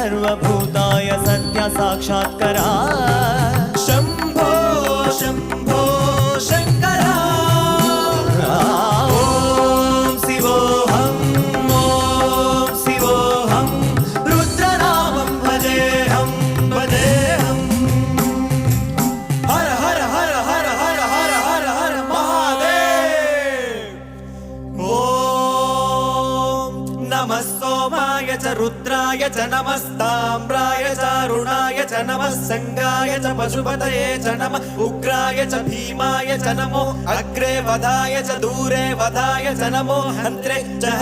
सर्वभूताय सत्य साक्षात्करा शंभो शंभो शंकरा ॐ शिवोऽहं रुद्रनामं भजेऽहं भजेऽहं हर हर हर हर हर हर हर हर महादेव ॐ नमः सोमाय च रुद्राय च नमस्ताम्राय च अरुणाय च नमः संगाय च पशुपतये च नमः उग्राय च भीमाय च नमो अग्रे वधाय च दूरे वधाय च नमो हन्त्रे च